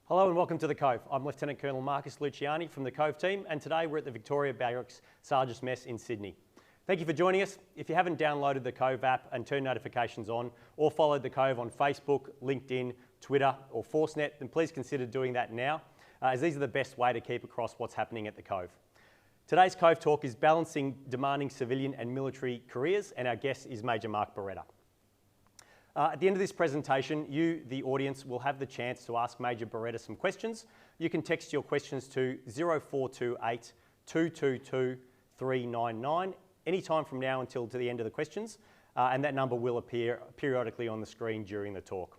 Hello and welcome to the Cove. I'm Lieutenant Colonel Marcus Luciani from the Cove team, and today we're at the Victoria Barracks Sergeants Mess in Sydney. Thank you for joining us. If you haven't downloaded the Cove app and turned notifications on, or followed the Cove on Facebook, LinkedIn, Twitter or Forcenet, then please consider doing that now, as these are the best way to keep across what's happening at the Cove. Today's Cove Talk is balancing demanding civilian and military careers, and our guest is Major Mark Beretta. At the end of this presentation, you, the audience, will have the chance to ask Major Beretta some questions. You can text your questions to 0428 222 399 anytime from now until to the end of the questions, and that number will appear periodically on the screen during the talk.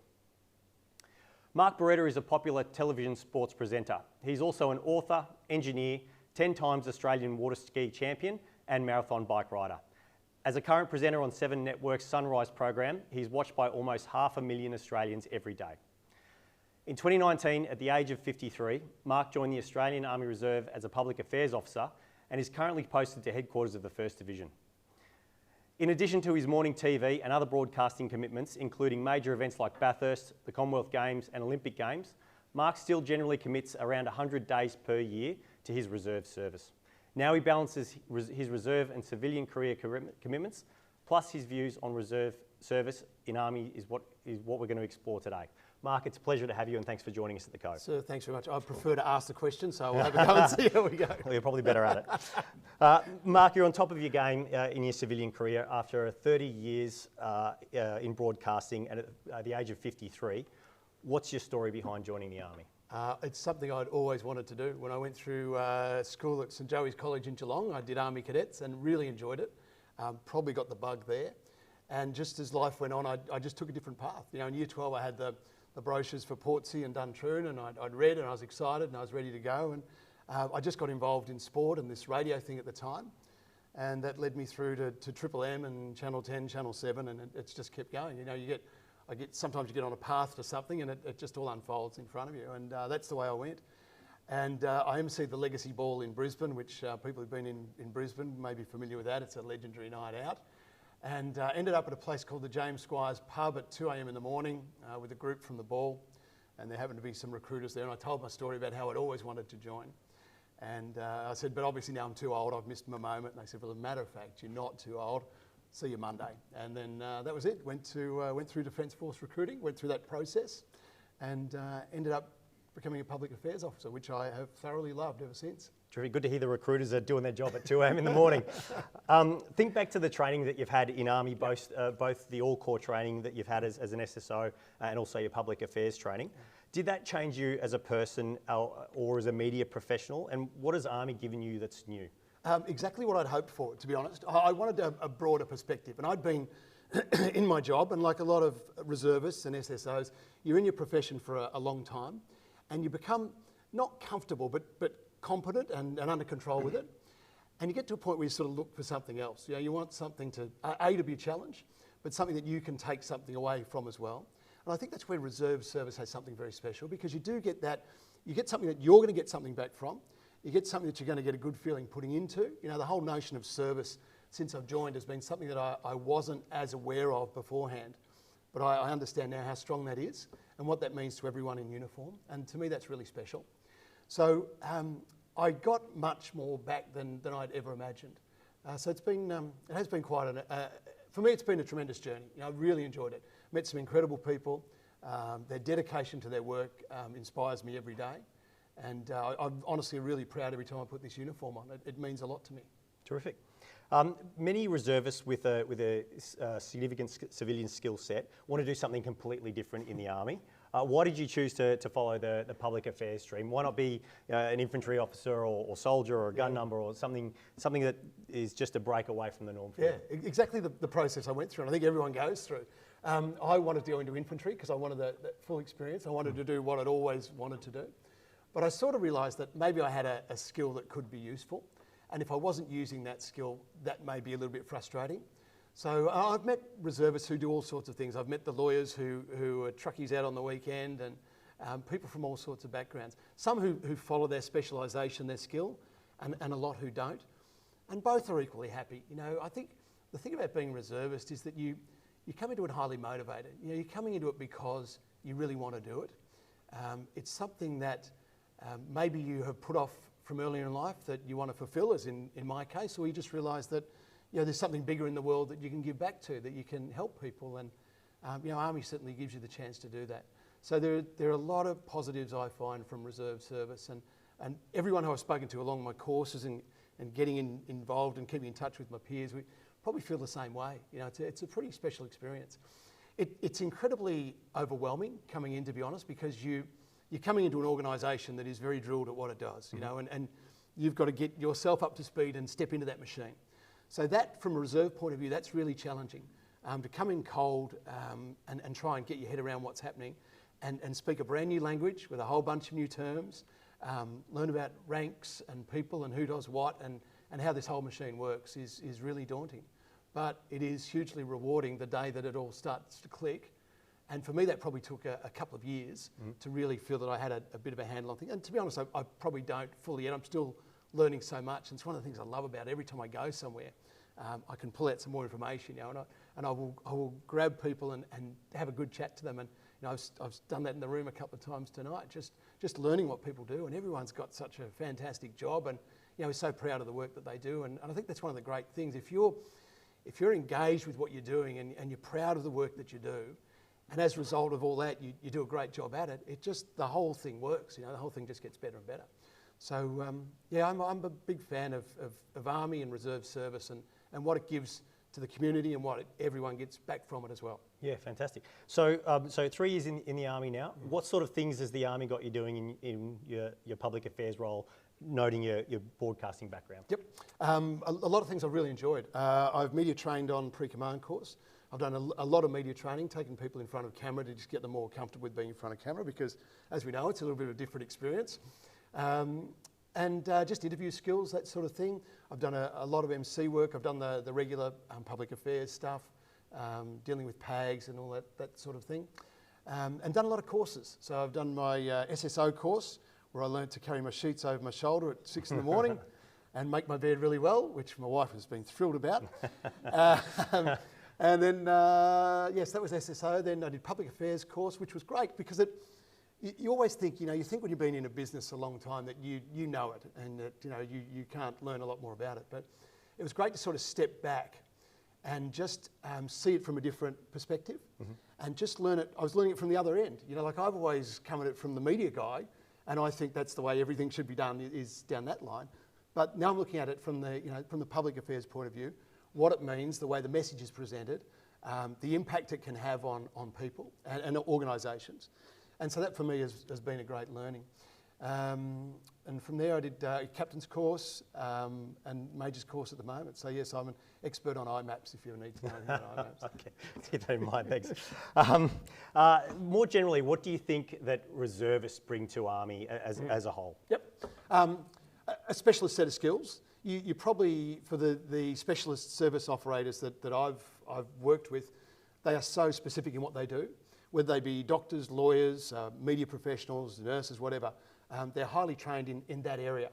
Mark Beretta is a popular television sports presenter. He's also an author, engineer, 10 times Australian water ski champion and marathon bike rider. As a current presenter on 7 Network's Sunrise program, he's watched by almost 500,000 Australians every day. In 2019, at the age of 53, Mark joined the Australian Army Reserve as a public affairs officer and is currently posted to headquarters of the 1st Division. In addition to his morning TV and other broadcasting commitments, including major events like Bathurst, the Commonwealth Games and Olympic Games, Mark still generally commits around 100 days per year to his reserve service. Now he balances his reserve and civilian career commitments, plus his views on reserve service in Army is what we're going to explore today. Mark, it's a pleasure to have you and thanks for joining us at the Cove. Sir, thanks very much. I prefer to ask the question, so we'll have a go and see how we go. Well, you're probably better at it. Mark, you're on top of your game in your civilian career after 30 years in broadcasting and at the age of 53. What's your story behind joining the Army? It's something I'd always wanted to do. When I went through school at St Joey's College in Geelong, I did Army Cadets and really enjoyed it. Probably got the bug there. And just as life went on, I just took a different path. You know, in Year 12, I had the brochures for Portsea and Duntroon, and I'd read and I was excited and I was ready to go. And I just got involved in sport and this radio thing at the time. And that led me through to Triple M and Channel 10, Channel 7, and it's just kept going. You know, sometimes you get on a path to something and it just all unfolds in front of you, and that's the way I went. And I emceed the Legacy Ball in Brisbane, which people who've been in Brisbane may be familiar with that. It's a legendary night out. And ended up at a place called the James Squires Pub at 2 a.m. in the morning with a group from the Ball, and there happened to be some recruiters there, and I told my story about how I'd always wanted to join. And I said, but obviously now I'm too old, I've missed my moment. And they said, well, as a matter of fact, you're not too old. See you Monday. And then that was it. Went through Defence Force recruiting, went through that process, and ended up becoming a public affairs officer, which I have thoroughly loved ever since. Terrific. Good to hear the recruiters are doing their job at 2 a.m. in the morning. Think back to the training that you've had in Army, both the all-corps training that you've had as an SSO and also your public affairs training. Did that change you as a person or as a media professional? And what has Army given you that's new? Exactly what I'd hoped for, to be honest. I wanted a broader perspective, and I'd been in my job, and like a lot of reservists and SSOs, you're in your profession for a long time, and you become not comfortable, but competent and under control with it, and you get to a point where you sort of look for something else. You know, you want something to be a challenge, but something that you can take something away from as well. And I think that's where reserve service has something very special, because you do get that, you get something that you're going to get something back from. You get something that you're going to get a good feeling putting into. You know, the whole notion of service since I've joined has been something that I wasn't as aware of beforehand. But I understand now how strong that is and what that means to everyone in uniform. And to me, that's really special. So I got much more back than I'd ever imagined. So it has been quite for me, it's been a tremendous journey. You know, I really enjoyed it. Met some incredible people. Their dedication to their work inspires me every day. And I'm honestly really proud every time I put this uniform on. It means a lot to me. Terrific. Many reservists with a significant civilian skill set want to do something completely different in the Army. Why did you choose to follow the public affairs stream? Why not be an infantry officer or soldier or a gun number or something that is just a break away from the norm for you? Yeah, exactly the process I went through, and I think everyone goes through. I wanted to go into infantry because I wanted that full experience. I wanted to do what I'd always wanted to do. But I sort of realised that maybe I had a skill that could be useful. And if I wasn't using that skill, that may be a little bit frustrating. So I've met reservists who do all sorts of things. I've met the lawyers who are truckies out on the weekend, and people from all sorts of backgrounds. Some who follow their specialisation, their skill, and a lot who don't. And both are equally happy. You know, I think the thing about being a reservist is that you come into it highly motivated. You know, you're coming into it because you really want to do it. It's something that maybe you have put off from earlier in life that you want to fulfill, as in my case, or you just realise that there's something bigger in the world that you can give back to, that you can help people, and Army certainly gives you the chance to do that. So there are a lot of positives I find from reserve service, and everyone who I've spoken to along my courses and getting involved and keeping in touch with my peers, we probably feel the same way. It's a pretty special experience. It's incredibly overwhelming coming in, to be honest, because you're coming into an organisation that is very drilled at what it does, and you've got to get yourself up to speed and step into that machine. So that, from a reserve point of view, that's really challenging. To come in cold and try and get your head around what's happening and speak a brand new language with a whole bunch of new terms, learn about ranks and people and who does what and how this whole machine works is really daunting. But it is hugely rewarding the day that it all starts to click. And for me, that probably took a couple of years to really feel that I had a bit of a handle on things. And to be honest, I probably don't fully yet. I'm still learning so much. And it's one of the things I love about it. Every time I go somewhere, I can pull out some more information, and I will grab people and have a good chat to them. And I've done that in the room a couple of times tonight, just learning what people do. And everyone's got such a fantastic job, and we're so proud of the work that they do. And I think that's one of the great things. If you're engaged with what you're doing and you're proud of the work that you do, and as a result of all that, you do a great job at it, the whole thing works. The whole thing just gets better and better. So I'm a big fan of Army and reserve service and what it gives to the community and what everyone gets back from it as well. Yeah, fantastic. So 3 years in the Army now. What sort of things has the Army got you doing in your public affairs role, noting your broadcasting background? Yep. A lot of things I've really enjoyed. I've media trained on pre-command course. I've done a lot of media training, taking people in front of camera to just get them more comfortable with being in front of camera, because, as we know, it's a little bit of a different experience. And just interview skills, that sort of thing. I've done a lot of MC work. I've done the regular public affairs stuff, dealing with PAGs and all that sort of thing. And done a lot of courses. So I've done my SSO course, where I learned to carry my sheets over my shoulder at 6 in the morning and make my bed really well, which my wife has been thrilled about. And then, yes, that was SSO. Then I did public affairs course, which was great, because you always think, you think when you've been in a business a long time that you know it, and that you can't learn a lot more about it. But it was great to sort of step back and just see it from a different perspective, and just learn it. I was learning it from the other end. Like I've always come at it from the media guy, and I think that's the way everything should be done, is down that line. But now I'm looking at it from the public affairs point of view, what it means, the way the message is presented, the impact it can have on people and organisations. And so that for me has been a great learning. And from there I did a captain's course and majors course at the moment. So yes, I'm an expert on IMAPs if you need to know anything about IMAPs. Okay, keep that in mind, thanks. More generally, what do you think that reservists bring to Army as a whole? Yep. A specialist set of skills. You probably, for the specialist service operators that I've worked with, they are so specific in what they do. Whether they be doctors, lawyers, media professionals, nurses, whatever, they're highly trained in that area.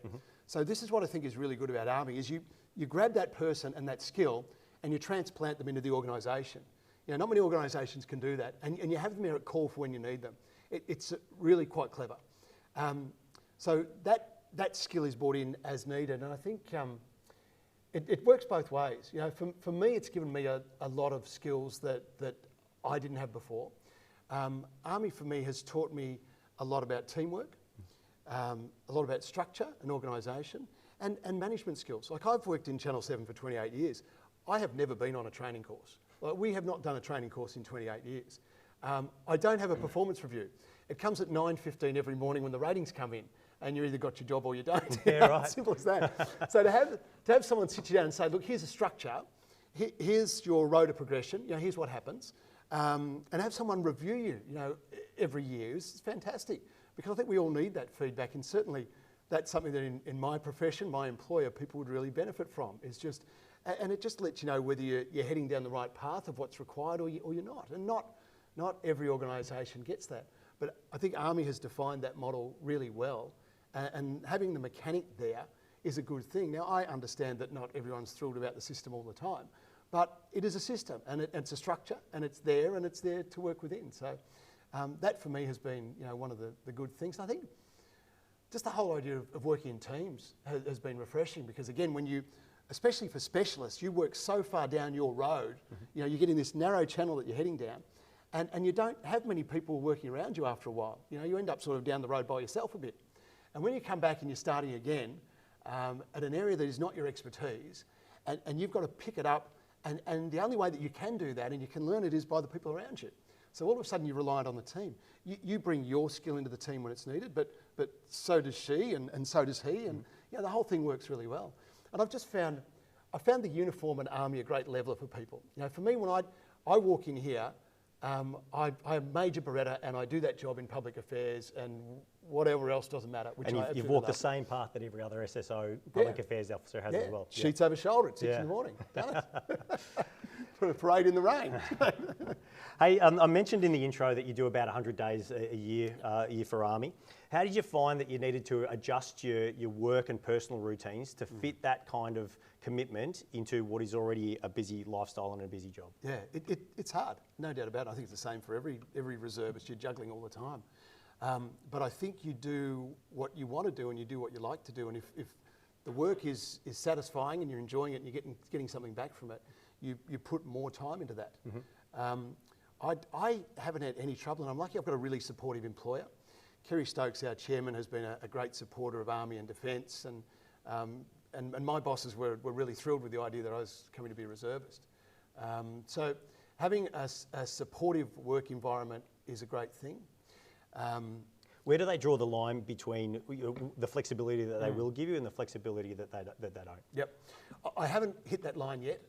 So this is what I think is really good about Army, is you grab that person and that skill and you transplant them into the organisation. Not many organisations can do that, and you have them there at call for when you need them. It's really quite clever. So that skill is brought in as needed, and I think it works both ways. For me, it's given me a lot of skills that I didn't have before. Army for me has taught me a lot about teamwork, a lot about structure and organisation, and management skills. Like I've worked in Channel 7 for 28 years. I have never been on a training course. Like we have not done a training course in 28 years. I don't have a performance review. It comes at 9:15 every morning when the ratings come in, and you either got your job or you don't. Yeah, right. Simple as that. So to have someone sit you down and say, look, here's a structure, here's your rota progression, here's what happens. And have someone review you, every year is fantastic, because I think we all need that feedback, and certainly that's something that in my profession, my employer, people would really benefit from. And it just lets you know whether you're heading down the right path of what's required or you're not. And not every organisation gets that, but I think Army has defined that model really well, and having the mechanic there is a good thing. Now I understand that not everyone's thrilled about the system all the time, but it is a system, and it's a structure, and it's there to work within. So That for me has been, one of the good things. And I think just the whole idea of working in teams has been refreshing, because again, when you, especially for specialists, you work so far down your road, you get in this narrow channel that you're heading down, and you don't have many people working around you after a while. You end up sort of down the road by yourself a bit. And when you come back and you're starting again at an area that is not your expertise, and you've got to pick it up, and the only way that you can do that and you can learn it is by the people around you. So all of a sudden you're reliant on the team. You bring your skill into the team when it's needed, but so does she and so does he, and the whole thing works really well. And I've just found the uniform and army a great leveler for people. For me, when I walk in here, I am Major Beretta, and I do that job in public affairs, and whatever else doesn't matter. Which and you've walked the same path that every other SSO public affairs officer has as well. Sheets over shoulder at 6 in the morning. Done it. For a parade in the rain. Hey, I mentioned in the intro that you do about 100 days a year for Army. How did you find that you needed to adjust your work and personal routines to fit that kind of commitment into what is already a busy lifestyle and a busy job? Yeah, it's hard, no doubt about it. I think it's the same for every reservist. You're juggling all the time. But I think you do what you want to do and you do what you like to do. And if the work is satisfying and you're enjoying it and you're getting something back from it, you put more time into that. I haven't had any trouble, and I'm lucky I've got a really supportive employer. Kerry Stokes, our chairman, has been a great supporter of Army and Defence, and my bosses were really thrilled with the idea that I was coming to be a reservist. So having a supportive work environment is a great thing. Where do they draw the line between the flexibility that they will give you and the flexibility that they don't? Yep. I haven't hit that line yet.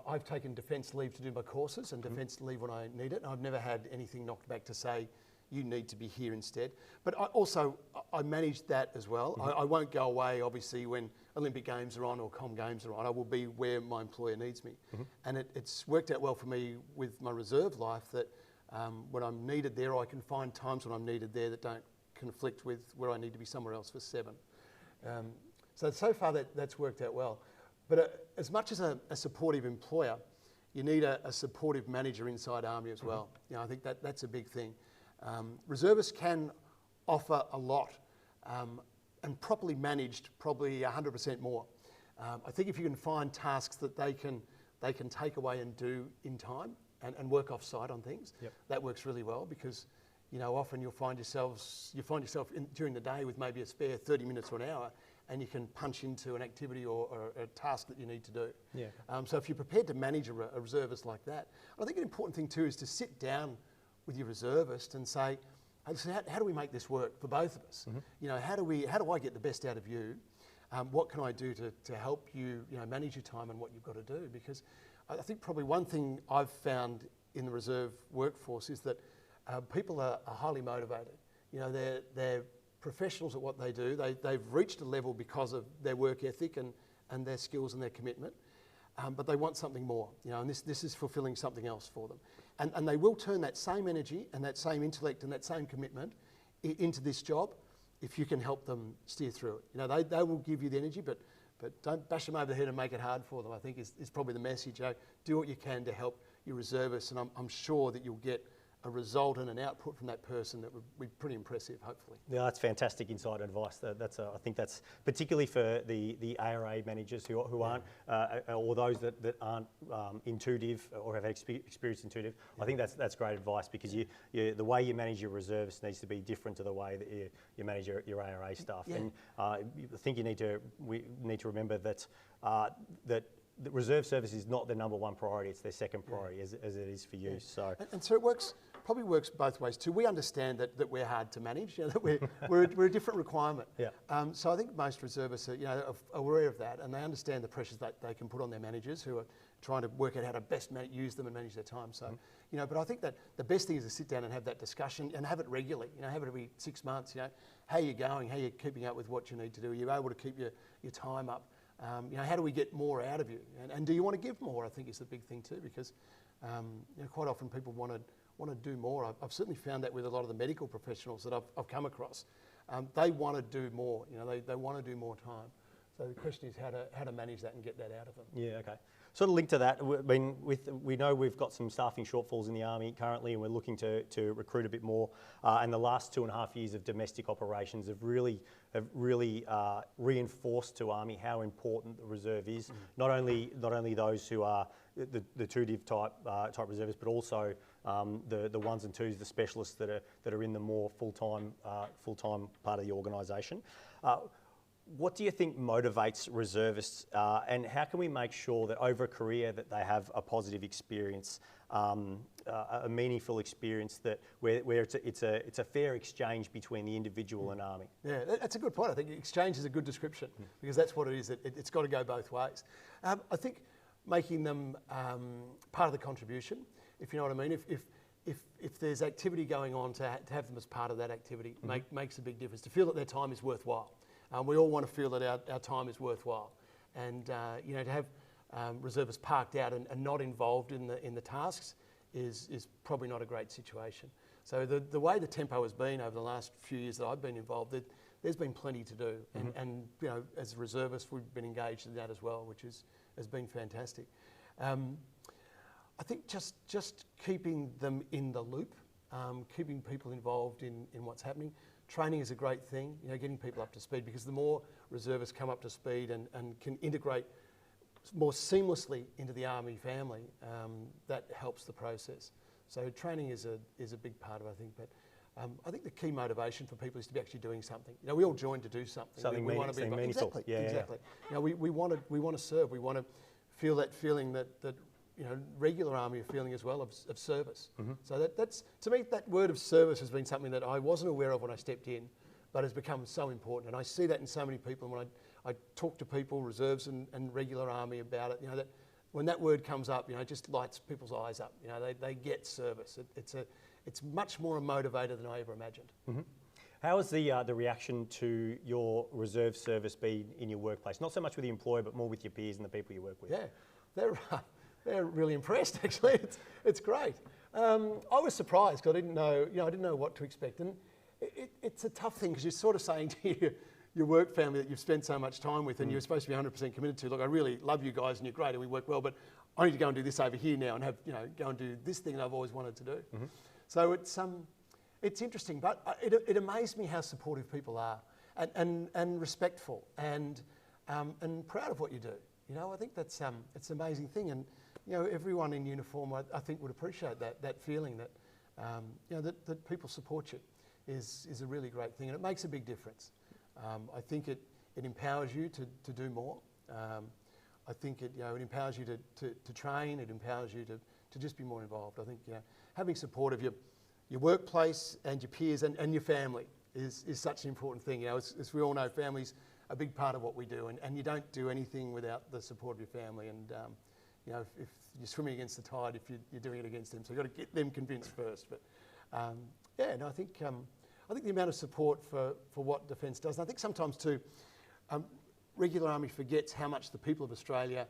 I've taken defence leave to do my courses and defence leave when I need it. I've never had anything knocked back to say, you need to be here instead. But I manage that as well. I won't go away, obviously, when Olympic Games are on or Com Games are on. I will be where my employer needs me. And it's worked out well for me with my reserve life that when I'm needed there, I can find times when I'm needed there that don't conflict with where I need to be somewhere else for 7. So far that's worked out well. But as much as a supportive employer, you need a supportive manager inside Army as well. I think that's a big thing. Reservists can offer a lot, and properly managed, probably 100% more. I think if you can find tasks that they can take away and do in time and work off-site on things, that works really well, because often you'll find yourself during the day with maybe a spare 30 minutes or an hour, and you can punch into an activity or a task that you need to do. So if you're prepared to manage a reservist like that, I think an important thing too is to sit down with your reservist and say, how do we make this work for both of us? How do I get the best out of you? What can I do to help you, manage your time and what you've got to do? Because I think probably one thing I've found in the reserve workforce is that people are highly motivated. They're professionals at what they do. They've reached a level because of their work ethic and their skills and their commitment, but they want something more, and this is fulfilling something else for them. And they will turn that same energy and that same intellect and that same commitment into this job if you can help them steer through it. They will give you the energy, but don't bash them over the head and make it hard for them, I think is probably the message. Do what you can to help your reservists, and I'm sure that you'll get a result and an output from that person that would be pretty impressive, hopefully. Yeah, that's fantastic insight advice. I think that's particularly for the ARA managers who aren't, or those that aren't intuitive or have experienced intuitive. I think that's great advice, because the way you manage your reservists needs to be different to the way that you manage your ARA staff. And I think we need to remember that that the reserve service is not their number one priority; it's their second priority, as it is for you. So, and so it probably works both ways too. We understand that we're hard to manage, that we're a different requirement. So I think most reservists are aware of that, and they understand the pressures that they can put on their managers who are trying to work out how to best use them and manage their time. So, but I think that the best thing is to sit down and have that discussion and have it regularly. Have it every 6 months. How are you going? How are you keeping up with what you need to do? Are you able to keep your time up? How do we get more out of you? And do you want to give more? I think is the big thing too, because quite often people want to do more. I've certainly found that with a lot of the medical professionals that I've come across. They want to do more. They want to do more time. So the question is how to manage that and get that out of them. Yeah, okay. Sort of linked to that, we know we've got some staffing shortfalls in the Army currently, and we're looking to recruit a bit more. And the last 2.5 years of domestic operations have really reinforced to Army how important the reserve is. Not only those who are the 2-div type reservists, but also the 1s and 2s, the specialists that are in the more full-time part of the organisation. What do you think motivates reservists, and how can we make sure that over a career that they have a positive experience, a meaningful experience where it's a fair exchange between the individual and Army? Yeah, that's a good point. I think exchange is a good description because that's what it is. It's got to go both ways. I think making them part of the contribution, if you know what I mean. If there's activity going on, to have them as part of that activity makes a big difference. To feel that their time is worthwhile. We all want to feel that our time is worthwhile, and you know, to have reservists parked out and not involved in the tasks is probably not a great situation. So the way the tempo has been over the last few years that I've been involved, there's been plenty to do, and you know, as reservists we've been engaged in that as well, which has been fantastic. I think just keeping them in the loop, keeping people involved in what's happening. Training is a great thing, you know, getting people up to speed, because the more reservists come up to speed and can integrate more seamlessly into the Army family, that helps the process. So training is a big part of it, I think. But I think the key motivation for people is to be actually doing something. You know, we all join to do something. Something we want to be meaningful. Exactly. Yeah, exactly. You know, we want to serve. We want to feel that feeling that you know, regular Army are feeling as well of service. So that's, to me, that word of service has been something that I wasn't aware of when I stepped in, but has become so important. And I see that in so many people. And when I talk to people, reserves and regular Army, about it, you know, that when that word comes up, you know, it just lights people's eyes up. You know, they get service. It's much more a motivator than I ever imagined. How has the reaction to your reserve service been in your workplace? Not so much with the employer, but more with your peers and the people you work with. Yeah, they're really impressed, actually. It's great. I was surprised because I didn't know what to expect. And it's a tough thing because you're sort of saying to your work family that you've spent so much time with and you're supposed to be 100% committed to, look, I really love you guys and you're great and we work well, but I need to go and do this over here now and have, you know, go and do this thing that I've always wanted to do. So it's interesting, but it amazed me how supportive people are and respectful and proud of what you do. You know, I think that's it's an amazing thing, and you know, everyone in uniform, I think, would appreciate that feeling that you know, that people support you is a really great thing, and it makes a big difference. I think it empowers you to do more. I think it empowers you to train. It empowers you to just be more involved. I think, you know, having support of your workplace and your peers and your family is such an important thing. You know, as we all know, family's a big part of what we do, and you don't do anything without the support of your family. And you know, if you're swimming against the tide, if you're doing it against them, so you've got to get them convinced first. But yeah, no, I think the amount of support for what Defence does, and I think sometimes too, regular Army forgets how much the people of Australia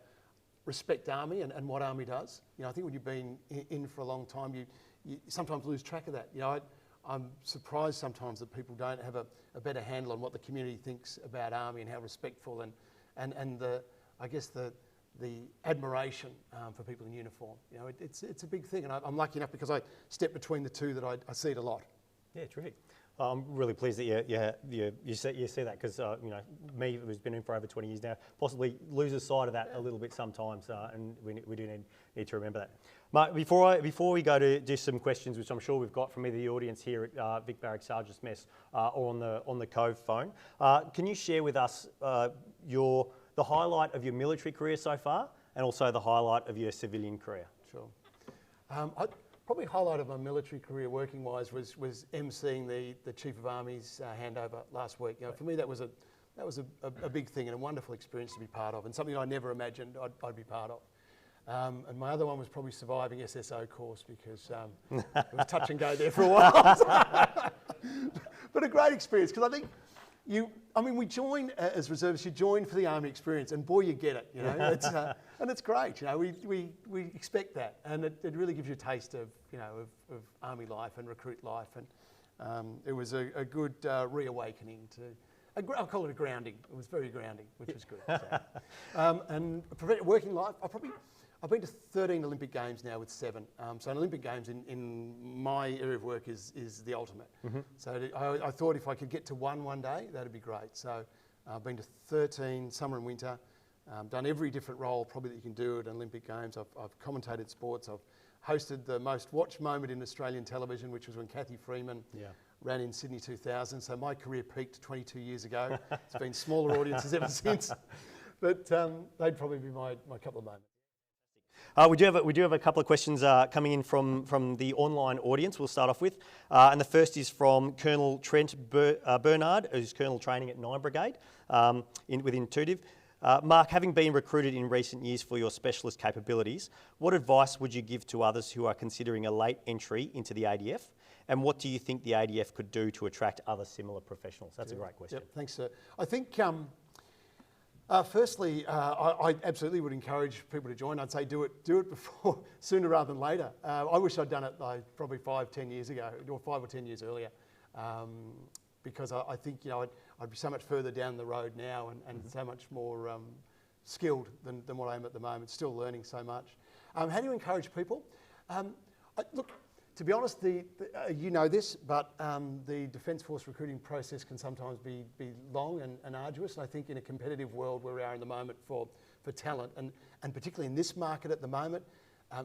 respect Army and what Army does. You know, I think when you've been in for a long time, you sometimes lose track of that. You know, I'm surprised sometimes that people don't have a better handle on what the community thinks about Army and how respectful and the, I guess, the admiration for people in uniform. You know, it's a big thing, and I'm lucky enough because I step between the two that I see it a lot. Yeah, terrific. I'm really pleased that you see that, because you know, me, who's been in for over 20 years now, possibly loses sight of that a little bit sometimes, and we do need to remember that. Mark, before we go to do some questions, which I'm sure we've got from either the audience here at Vic Barracks Sergeants Mess or on the Cove phone, can you share with us the highlight of your military career so far, and also the highlight of your civilian career? Sure. Probably highlight of my military career working wise was emceeing the Chief of Army's handover last week. You know, for me that was a big thing and a wonderful experience to be part of, and something I never imagined I'd be part of. And my other one was probably surviving SSO course, because it was touch and go there for a while. But a great experience, because I think we join as reservists. You join for the Army experience, and boy, you get it. You know, and it's great. You know, we expect that, and it really gives you a taste of Army life and recruit life, and it was a good reawakening I'll call it a grounding. It was very grounding, which was good. And working life, I've been to 13 Olympic Games now with 7. So an Olympic Games in my area of work is the ultimate. So I thought if I could get to one day, that'd be great. So I've been to 13, summer and winter, done every different role probably that you can do at an Olympic Games. I've commentated sports. I've hosted the most watched moment in Australian television, which was when Kathy Freeman ran in Sydney 2000. So my career peaked 22 years ago. It's been smaller audiences ever since. But they'd probably be my couple of moments. We do have a couple of questions coming in from the online audience. We'll start off with, and the first is from Colonel Trent Bernard, who's Colonel training at 9 Brigade with Intuitive. Mark, having been recruited in recent years for your specialist capabilities, what advice would you give to others who are considering a late entry into the ADF? And what do you think the ADF could do to attract other similar professionals? That's a great question. Yep, thanks, sir. I think, firstly, I absolutely would encourage people to join. I'd say do it before, sooner rather than later. I wish I'd done it probably 5-10 years ago, or 5 or 10 years earlier, because I think I'd be so much further down the road now and so much more skilled than what I am at the moment. Still learning so much. How do you encourage people? Look, to be honest, you know this, but the Defence Force recruiting process can sometimes be long and arduous. And I think in a competitive world where we are in the moment for talent, and particularly in this market at the moment,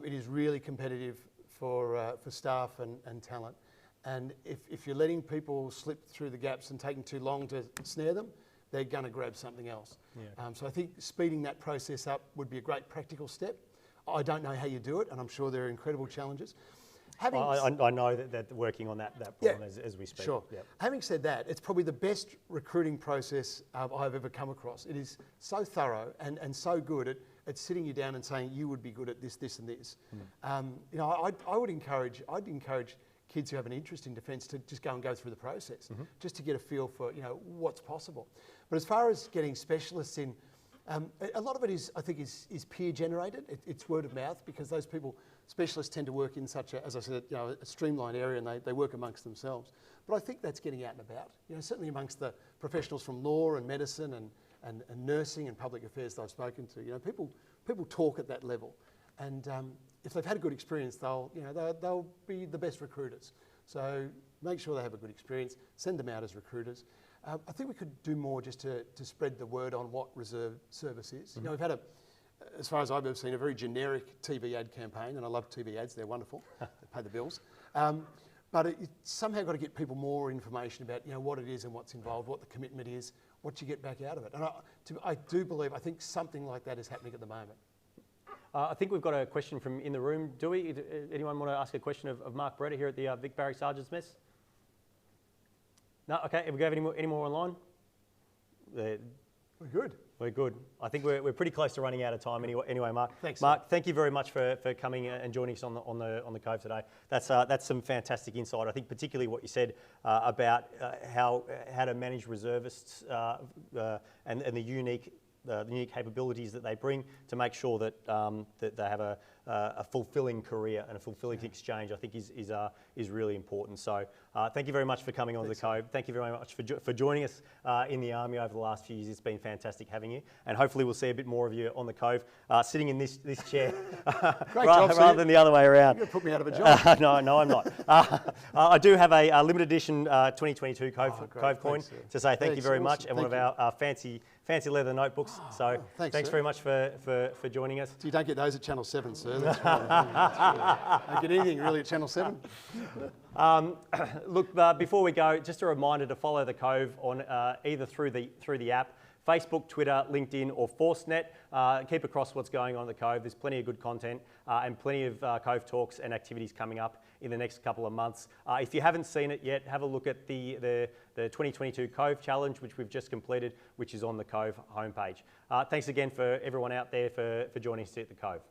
it is really competitive for staff and talent. And if you're letting people slip through the gaps and taking too long to snare them, they're going to grab something else. Yeah. So I think speeding that process up would be a great practical step. I don't know how you do it, and I'm sure there are incredible challenges. I know that they're working on that problem as we speak. Sure. Yep. Having said that, it's probably the best recruiting process I've ever come across. It is so thorough and so good at sitting you down and saying you would be good at this, this, and this. I'd encourage kids who have an interest in defence to just go through the process, just to get a feel for what's possible. But as far as getting specialists in, a lot of it is, I think, is peer generated. It's word of mouth, because those specialists tend to work in such a, as I said, a streamlined area, and they work amongst themselves. But I think that's getting out and about. Certainly amongst the professionals from law and medicine and nursing and public affairs that I've spoken to. People talk at that level, and if they've had a good experience, they'll be the best recruiters. So make sure they have a good experience. Send them out as recruiters. I think we could do more just to spread the word on what reserve service is. We've had as far as I've ever seen, a very generic TV ad campaign, and I love TV ads, they're wonderful, they pay the bills. But it's somehow got to get people more information about what it is and what's involved, what the commitment is, what you get back out of it. And I think something like that is happening at the moment. I think we've got a question from in the room. Do we? Anyone want to ask a question of Mark Beretta here at the Vic Barracks Sergeants Mess? No? Okay, have we got any more online? We're good. We're good. I think we're pretty close to running out of time anyway, Mark. Thanks, Mark, thank you very much for coming and joining us on the Cove today. That's some fantastic insight. I think particularly what you said about how to manage reservists and the unique capabilities that they bring to make sure that that they have a fulfilling career and a fulfilling exchange, I think is really important. So thank you very much for coming on the Cove. Thank you very much for joining us in the Army over the last few years. It's been fantastic having you, and hopefully we'll see a bit more of you on the Cove, sitting in this chair rather than the other way around. You're going to put me out of a job. No, I'm not. I do have a limited edition 2022 Cove coin to say thank you very much, and one of our fancy leather notebooks. So thanks very much for joining us. So you don't get those at Channel 7, sir. That's right. Don't get anything really at Channel 7. Look, before we go, just a reminder to follow the Cove on either through the app, Facebook, Twitter, LinkedIn, or ForceNet. Keep across what's going on at the Cove. There's plenty of good content and plenty of Cove talks and activities coming up in the next couple of months. If you haven't seen it yet, have a look at the 2022 Cove Challenge, which we've just completed, which is on the Cove homepage. Thanks again for everyone out there for joining us at the Cove.